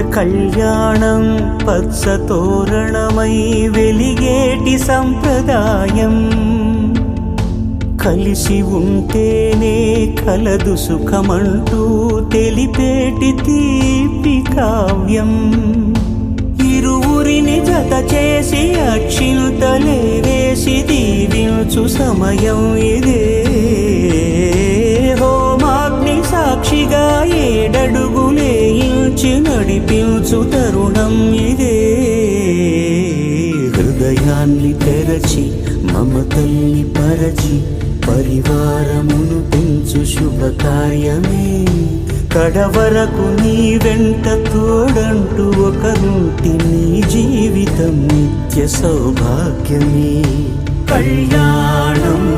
కళ్యాణం పచ్చతోరణమై వెలిగేటి సంప్రదాయం. కలిసి ఉంటేనే కలదు సుఖమంటూ తెలిపేటి తీపి కావ్యం. ఇరువురిని జత చేసి అక్షింతలే వేసి దీవించు సమయం ఇదే. హోమాగ్ని సాక్షిగా ఏడడుగులే ఇంచి నడిపించు తరుణం ఇదే. హృదయాన్ని తెరచి మమతల్ని పరచి పరివారమును పెంచు శుభకార్యమే. కడవరకు నీ వెంట తోడంటూ ఒకరుంటి నీ జీవితం నిత్య సౌభాగ్యమే. కళ్యాణం